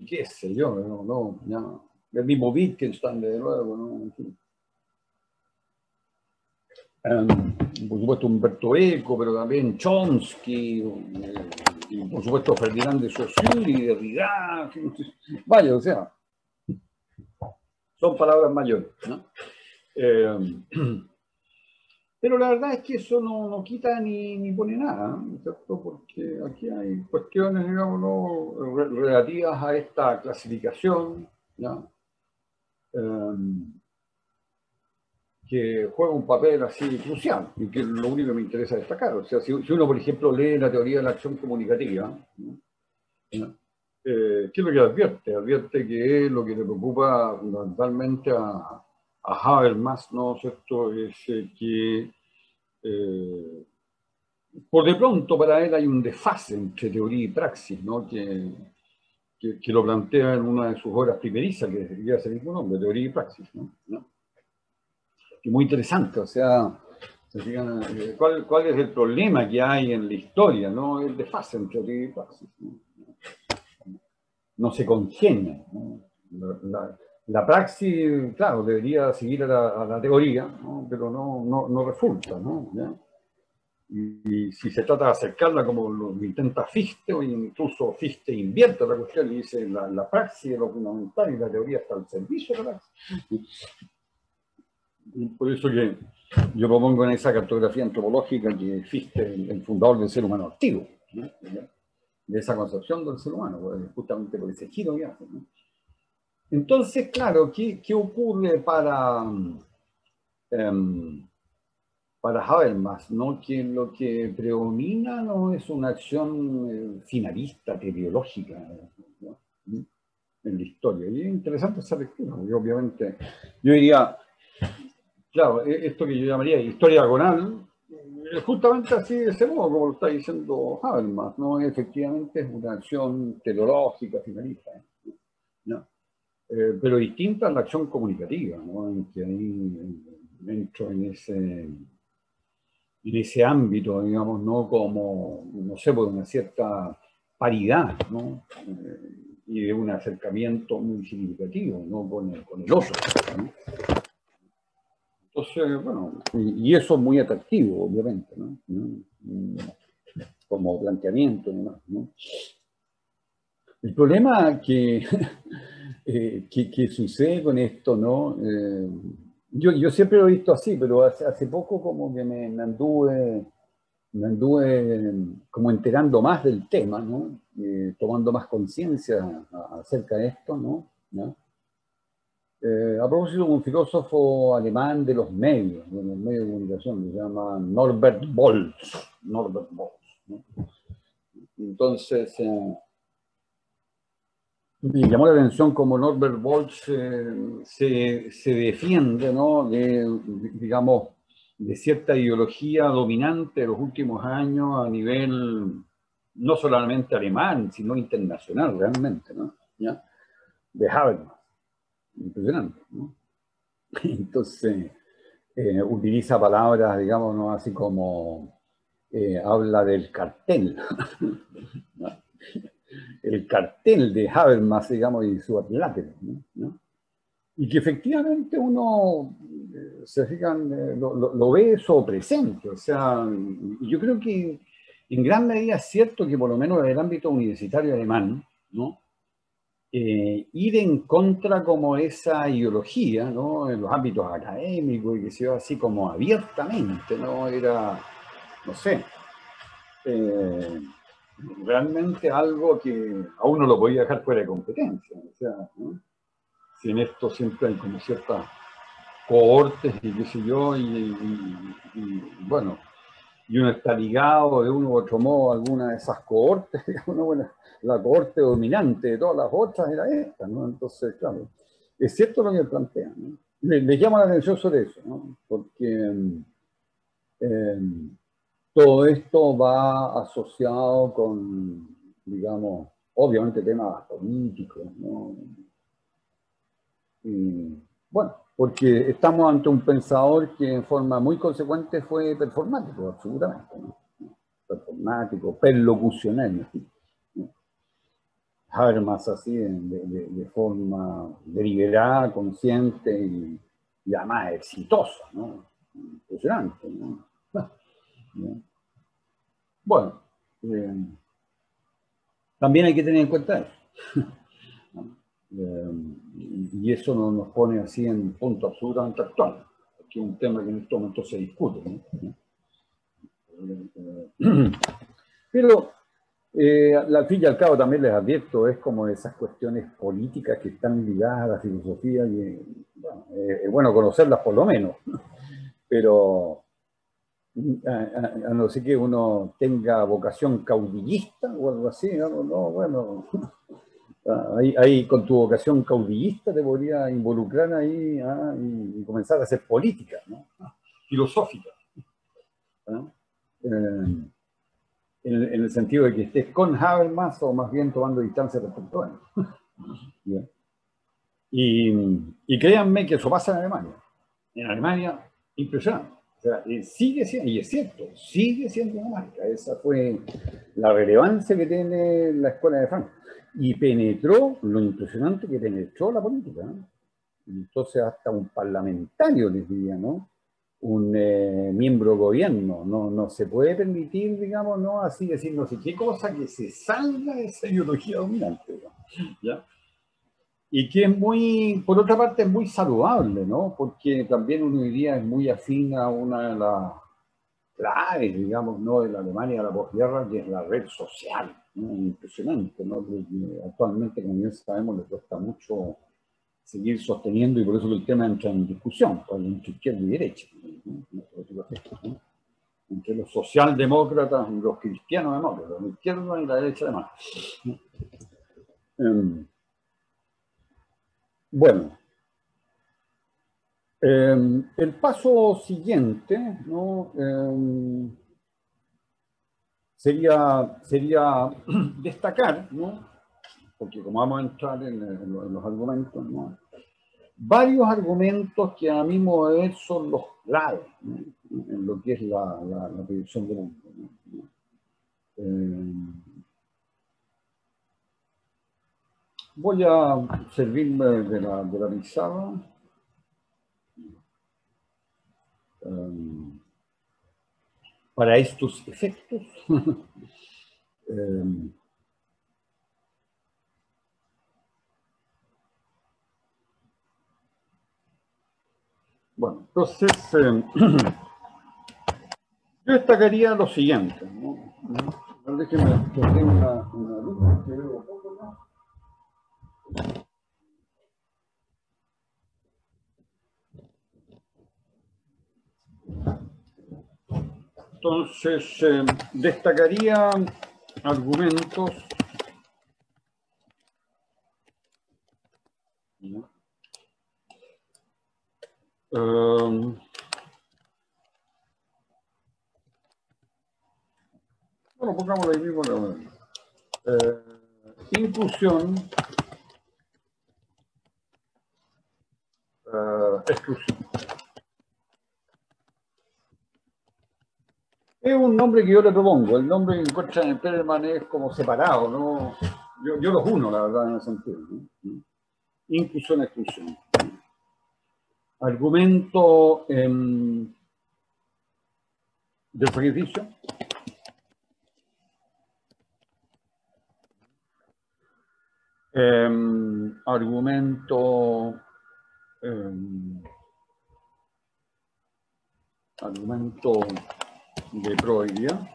qué sé yo, ya, el mismo Wittgenstein, de nuevo, ¿no? En fin. Por supuesto Humberto Eco, pero también Chomsky, y por supuesto Ferdinand de Saussure, Derrida, vaya, o sea, son palabras mayores, ¿no? Pero la verdad es que eso no quita ni pone nada, ¿cierto? Porque aquí hay cuestiones, digamos, ¿no? Relativas a esta clasificación, ¿ya? Que juega un papel así crucial y que es lo único que me interesa destacar. O sea, si uno, por ejemplo, lee la teoría de la acción comunicativa, ¿no? ¿Qué es lo que advierte? Advierte que lo que le preocupa fundamentalmente a Habermas, ¿no es cierto?, es que por de pronto para él hay un desfase entre teoría y praxis, ¿no? Que lo plantea en una de sus obras primerizas, que lleva ese mismo nombre, Teoría y Praxis, ¿no? Y muy interesante, o sea, ¿cuál es el problema que hay en la historia? ¿No? El desfase entre teoría y praxis. No se congenia, ¿no? La praxis, claro, debería seguir a la teoría, ¿no? Pero no resulta, ¿no? ¿Ya? Y si se trata de acercarla como lo intenta Fichte, o incluso Fichte invierte la cuestión y dice la praxis es lo fundamental y la teoría está al servicio de la praxis. Y por eso que yo propongo en esa cartografía antropológica que Fichte, el fundador del ser humano activo, ¿no? De esa concepción del ser humano, justamente por ese giro que hace, ¿no? Entonces, claro, ¿qué ocurre para Habermas, ¿no? Que lo que predomina no es una acción finalista, teleológica, ¿no? En la historia. Y es interesante esa lectura, porque obviamente yo diría, claro, esto que yo llamaría historia diagonal, justamente así de ese modo, como lo está diciendo Habermas, ¿no? Efectivamente es una acción teleológica, finalista, ¿no? Pero distinta a la acción comunicativa, ¿no? En que ahí entro en ese ámbito, digamos, ¿no? Como, no sé, por una cierta paridad, ¿no? Y de un acercamiento muy significativo, ¿no? Con el otro, ¿no? Entonces, bueno, y eso es muy atractivo, obviamente, ¿no? Como planteamiento, ¿no? El problema que sucede con esto, ¿no? Yo siempre lo he visto así, pero hace poco como que me anduve como enterando más del tema, ¿no? Tomando más conciencia acerca de esto, ¿no? ¿No? A propósito de un filósofo alemán de los medios de comunicación, que se llama Norbert Bolz. Norbert Bolz, ¿no? Entonces, me llamó la atención cómo Norbert Bolz se defiende, ¿no? Digamos, de cierta ideología dominante de los últimos años a nivel no solamente alemán, sino internacional, realmente, ¿no? ¿Ya? De Habermas. Impresionante, ¿no? Entonces, utiliza palabras, digamos, ¿no? Así como habla del cartel, ¿no? El cartel de Habermas, digamos, y su adlátero, ¿no? Y que efectivamente uno, se fijan, lo ve eso presente. O sea, yo creo que en gran medida es cierto que por lo menos en el ámbito universitario alemán, ¿no? Ir en contra como esa ideología, ¿no? En los ámbitos académicos y que se ve así como abiertamente, ¿no? Era, no sé, realmente algo que a uno lo podía dejar fuera de competencia. O sea, ¿no? Si en esto siempre hay como ciertas cohortes y qué sé yo, bueno, y uno está ligado de uno u otro modo a alguna de esas cohortes, digamos, bueno, la cohorte dominante de todas las otras era esta, ¿no? Entonces, claro, es cierto lo que plantean, ¿no? Le llama la atención sobre eso, ¿no? Porque eh, todo esto va asociado con, digamos, obviamente temas políticos, ¿no? Y, bueno, porque estamos ante un pensador que en forma muy consecuente fue performático, absolutamente, ¿no? Performático, perlocucionario, ¿no? Habermas así de forma deliberada, consciente y además exitosa, ¿no? Impresionante, ¿no? Bueno, también hay que tener en cuenta eso. Y eso nos pone así en punto absolutamente actual, que es un tema que en este momento se discute, ¿no? Pero al fin y al cabo también les advierto, es como esas cuestiones políticas que están ligadas a la filosofía y bueno, es bueno conocerlas por lo menos, pero a no ser que uno tenga vocación caudillista o algo así, no, bueno, ahí con tu vocación caudillista te podría involucrar ahí y comenzar a hacer política, ¿no? Filosófica, ¿no? En el sentido de que estés con Habermas o más bien tomando distancia respecto a él. Y créanme que eso pasa en Alemania. En Alemania, impresionante. O sea, sigue siendo, y es cierto, sigue siendo una marca. Esa fue la relevancia que tiene la escuela de Frankfurt. Y penetró, lo impresionante que penetró la política, ¿no? Entonces hasta un parlamentario, les diría, ¿no? Un miembro de gobierno, no se puede permitir, digamos, ¿no? Así decir no sé qué cosa que se salga de esa ideología dominante, ¿no? ¿Ya? Y que es muy, por otra parte, es muy saludable, ¿no? Porque también uno diría es muy afín a una de las claves, digamos, ¿no? De la Alemania de la posguerra, que es la red social, ¿no? Impresionante, ¿no? Porque actualmente, como bien sabemos, le cuesta mucho seguir sosteniendo y por eso que el tema entra en discusión, pues, entre izquierda y derecha, ¿no? ¿No? Entre los socialdemócratas y los cristianos demócratas, la izquierda y la derecha además. Bueno, el paso siguiente, ¿no? sería destacar, ¿no? Porque como vamos a entrar en los argumentos, ¿no? Varios argumentos que a mi modo de ver son los claves, ¿no? En lo que es la predicción del mundo, ¿no? Voy a servirme de la pizarra. Para estos efectos. Bueno, entonces yo destacaría lo siguiente, ¿no? Déjenme coger una luz que veo poco, ¿no? Entonces, destacaría argumentos, ¿no? Bueno, pongámoslo ahí mismo. Inclusión, exclusión. Es un nombre que yo le propongo. El nombre que encuentran en Perelman es como separado, ¿no? Yo los uno, la verdad, en ese sentido, ¿no? Inclusión, exclusión. Argumento del sacrificio. Argumento de probabilidad.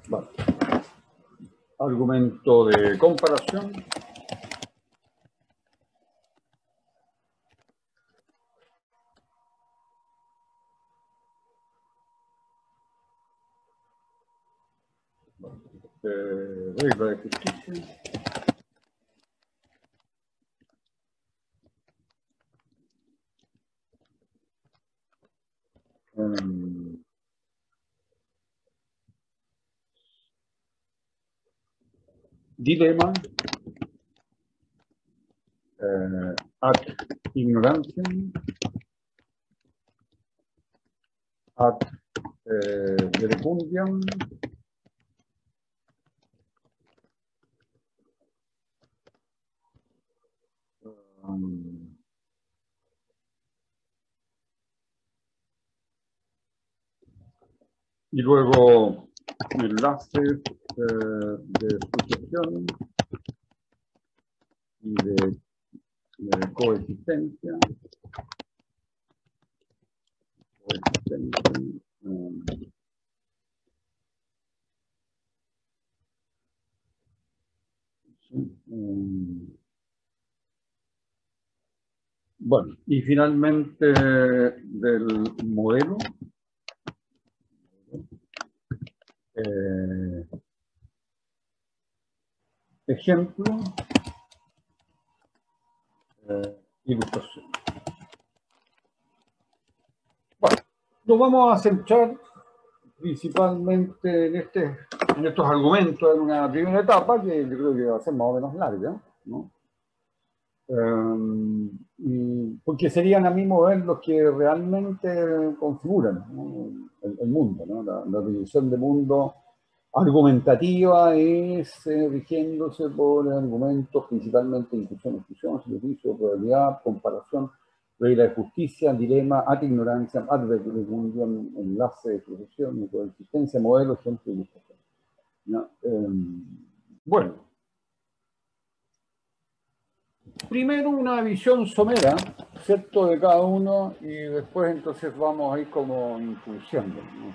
Vale. Argumento de comparación. Regla de justicia. Dilema ad ignorantiam ad verecundiam y luego enlaces de sucesión y de coexistencia. Bueno, y finalmente del modelo. Ejemplo, ilustración. Bueno, nos vamos a centrar principalmente en estos argumentos en una primera etapa que yo creo que va a ser más o menos larga, ¿no? Porque serían a mi modo los que realmente configuran, ¿no? el mundo, ¿no? La división de mundo argumentativa es rigiéndose por argumentos principalmente inclusión, exclusión, juicio, probabilidad, comparación, regla de justicia, dilema, ad ignorancia, ad verecundiam, enlace de sucesión, coexistencia, modelo, ejemplo y ilustración. ¿No? Bueno. Primero una visión somera, ¿cierto?, de cada uno, y después entonces vamos a ir como introduciendo, ¿no?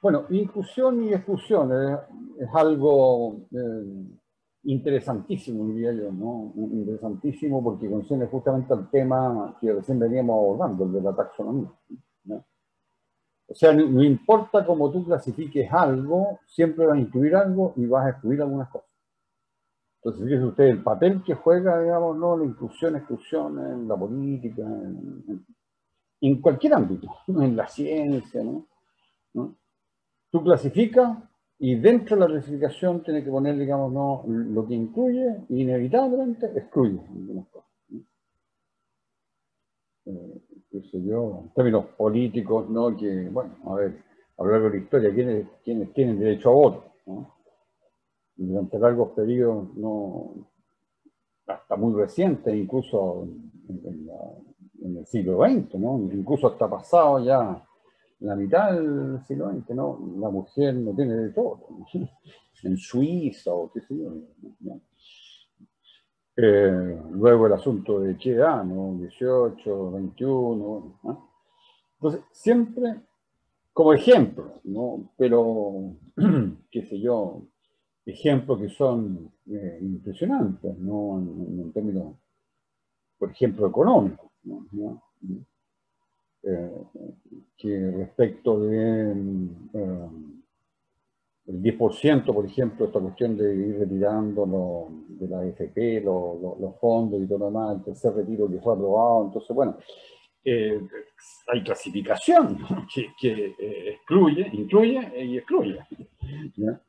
Bueno, inclusión y exclusión es algo interesantísimo, diría yo, ¿no? Interesantísimo porque concierne justamente al tema que recién veníamos abordando, el de la taxonomía, ¿no? O sea, no importa cómo tú clasifiques algo, siempre vas a incluir algo y vas a excluir algunas cosas. Entonces, fíjese usted el papel que juega, digamos, ¿no? La inclusión, exclusión en la política, en cualquier ámbito, en la ciencia, ¿no? Tú clasificas y dentro de la clasificación tienes que poner, digamos, ¿no? Lo que incluye, inevitablemente excluye algunas cosas, ¿no? Qué sé yo, en términos políticos, ¿no? Que, bueno, a ver, a lo largo de la historia, ¿quiénes tienen derecho a voto, ¿no? Durante largos periodos, no, hasta muy reciente, incluso en el siglo XX, ¿no? Incluso hasta pasado ya la mitad del siglo XX, ¿no? La mujer no tiene de todo, ¿no? En Suiza o qué sé yo, ¿no? Luego el asunto de qué edad, ¿no? 18, 21, ¿no? Entonces, siempre como ejemplo, ¿no? Pero, qué sé yo, ejemplos que son impresionantes, ¿no? En términos, por ejemplo, económicos, ¿no? Que respecto de el 10%, por ejemplo, esta cuestión de ir retirando de la AFP, los fondos y todo lo demás, el tercer retiro que fue aprobado. Entonces, bueno, hay clasificación, ¿no? que incluye y excluye, ¿no?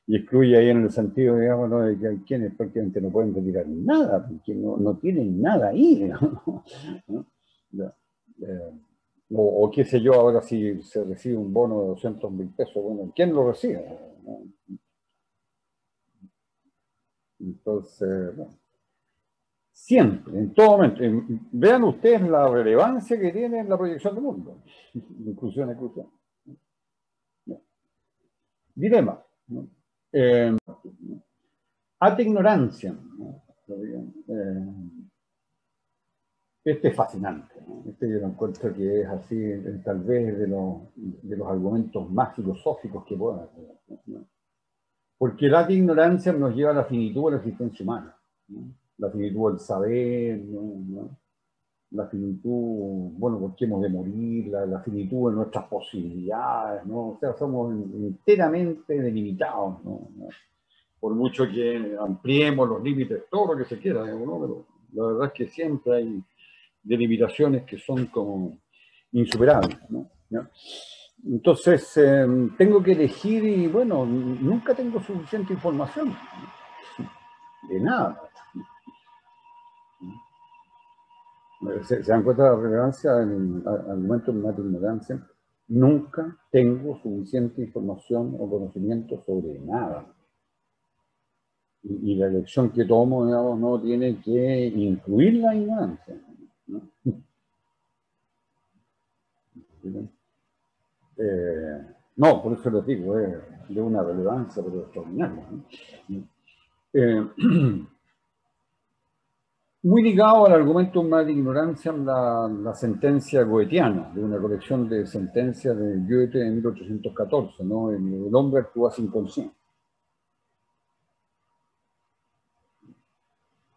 Y excluye ahí en el sentido, digamos, ¿no? De que hay quienes prácticamente no pueden retirar nada, porque no tienen nada ahí, ¿no? O qué sé yo, ahora si se recibe un bono de 200.000 pesos, bueno, ¿quién lo recibe? ¿No? Entonces, bueno, siempre, en todo momento, vean ustedes la relevancia que tiene la proyección del mundo. Inclusión, exclusión. Dilema, ¿no? Ad ignorancia, ¿no? Este es fascinante, ¿no? Este yo lo encuentro que es así, tal vez de los argumentos más filosóficos que puedan hacer, ¿no? Porque la ignorancia nos lleva a la finitud de la existencia humana, ¿no? La finitud del saber, ¿no? La finitud, bueno, porque hemos de morir, la finitud de nuestras posibilidades, ¿no? O sea, somos enteramente delimitados, ¿no? Por mucho que ampliemos los límites, todo lo que se quiera, ¿no? Pero la verdad es que siempre hay de limitaciones que son como insuperables, ¿no? ¿Ya? Entonces, tengo que elegir y, bueno, nunca tengo suficiente información, de nada. ¿Se dan cuenta de la relevancia del argumento de la ignorancia? Nunca tengo suficiente información o conocimiento sobre nada. Y la elección que tomo, digamos, no tiene que incluir la ignorancia, ¿no? No, por eso les digo, es de una relevancia pero extraordinaria, ¿no? Muy ligado al argumento de la ignorancia, la sentencia goetiana, de una colección de sentencias de Goethe en 1814, ¿no? El hombre actúa sin conciencia.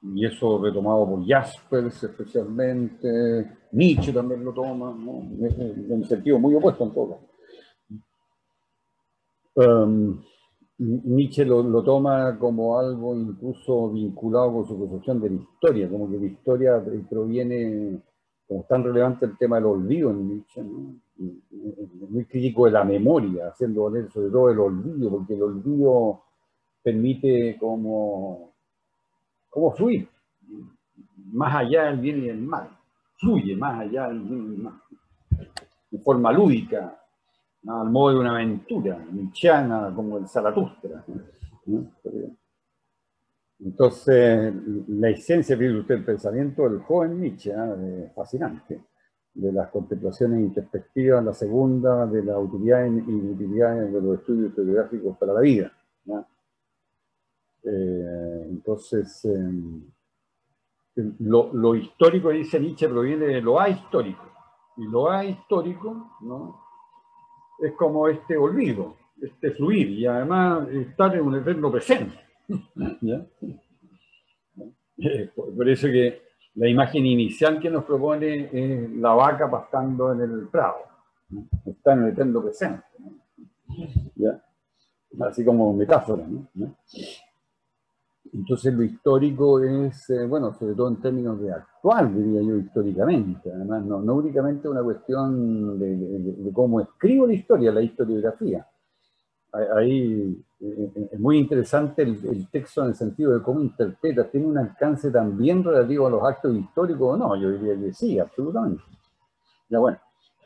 Y eso retomado por Jaspers especialmente, Nietzsche también lo toma, ¿no? En sentido muy opuesto en todo caso. Nietzsche lo toma como algo incluso vinculado con su concepción de la historia, como que la historia proviene, como tan relevante el tema del olvido en Nietzsche, ¿no? Muy crítico de la memoria, haciendo valer sobre todo el olvido, porque el olvido permite como fluir, más allá del bien y del mal, fluye más allá del bien y del mal, de forma lúdica, al modo de una aventura nietzscheana como el Zaratustra, ¿no? Entonces, la esencia, fíjese usted, el pensamiento del joven Nietzsche, ¿eh? Fascinante, de las contemplaciones introspectivas, la segunda, de la utilidad y inutilidad de los estudios historiográficos para la vida, ¿no? Entonces, lo histórico, dice Nietzsche, proviene de lo ahistórico, y lo ahistórico, ¿no? Es como este olvido, este fluir, y además estar en un eterno presente, ¿ya? Por eso que la imagen inicial que nos propone es la vaca pastando en el prado, ¿no? Está en el eterno presente, ¿no? ¿Ya? Así como metáfora, ¿no? Entonces lo histórico es, bueno, sobre todo en términos de actual, diría yo, históricamente. Además, no únicamente una cuestión de cómo escribo la historia, la historiografía. Ahí es muy interesante el texto en el sentido de cómo interpreta, tiene un alcance también relativo a los actos históricos o no, yo diría que sí, absolutamente. Ya bueno,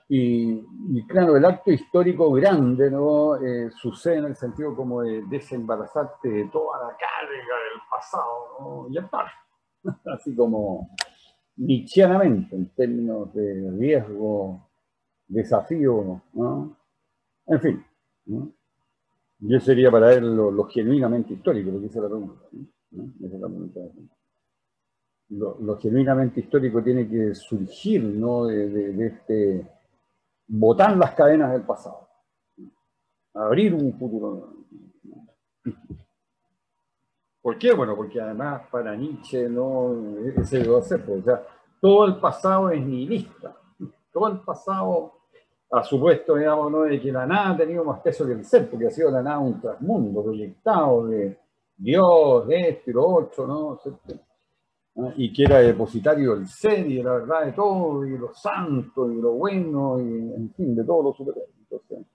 y claro, el acto histórico grande, ¿no? Sucede en el sentido como de desembarazarte de toda la carga del pasado, ¿no? Y estar, así como nietzscheanamente, en términos de riesgo, desafío, ¿no? En fin, ¿no? Y eso sería para él lo genuinamente histórico, lo que hice la pregunta, ¿no? Esa es la pregunta. Lo genuinamente histórico tiene que surgir, ¿no? de este, botar las cadenas del pasado, abrir un futuro. ¿Por qué? Bueno, porque además para Nietzsche no ese debe ser, pues, o sea, todo el pasado es nihilista, todo el pasado ha supuesto, digamos, ¿no? De que la nada ha tenido más peso que el ser, porque ha sido la nada un trasmundo proyectado de Dios, de esto y lo otro, ¿no? Y que era depositario del ser y de la verdad de todo, y de lo santo, y de lo bueno, y en fin, de todo lo superior. Entonces,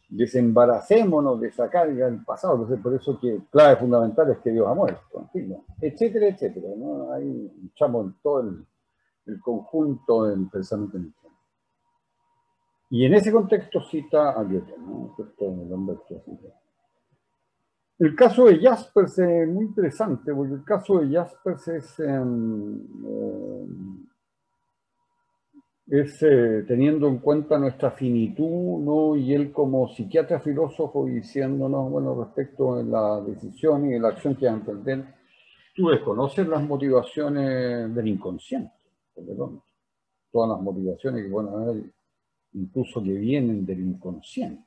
desembaracémonos de esa carga del pasado. Entonces, por eso que clave fundamental es que Dios ha muerto, en fin, ¿no? Etcétera, etcétera, ¿no? Ahí echamos en todo el conjunto del pensamiento cristiano. Y en ese contexto cita a Goethe, ¿no? El hombre que así. El caso de Jaspers es muy interesante, porque el caso de Jaspers es teniendo en cuenta nuestra finitud, ¿no? Y él como psiquiatra filósofo diciéndonos, bueno, respecto de la decisión y de la acción que va a emprender, tú desconoces las motivaciones del inconsciente, perdón, todas las motivaciones que pueden haber, incluso que vienen del inconsciente,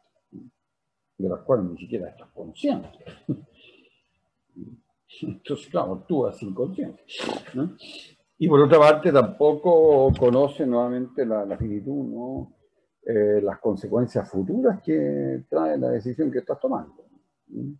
de las cuales ni siquiera estás consciente. Entonces, claro, actúas sin conciencia, ¿no? Y por otra parte, tampoco conoce nuevamente la finitud, ¿no? Las consecuencias futuras que trae la decisión que estás tomando, ¿no?